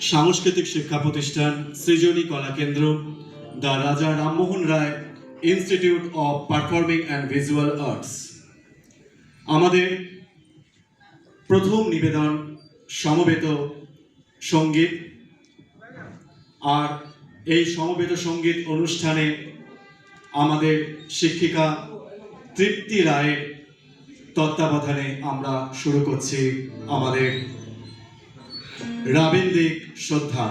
সাংস্কৃতিক শিক্ষা প্রতিষ্ঠান সৃজনী কলা Kendra, the Raja Rammohan Roy Institute of Performing and Visual Arts. আমাদের প্রথম নিবেদন সমবেত সঙ্গীত, আর এই সমবেত সঙ্গীত অনুষ্ঠানে আমাদের শিক্ষিকা তৃপ্তি রায়ের তত্ত্বাবধানে আমরা শুরু করছি আমাদের রাবীন্দ্রিক শ্রদ্ধা।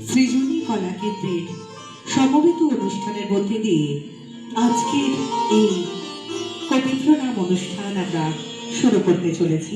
সৃজনী কলা কেন্দ্রের সমবেত অনুষ্ঠানের মধ্যে দিয়ে আজকের এই কবীন্দ্র নাম অনুষ্ঠান আমরা শুরু করতে চলেছি।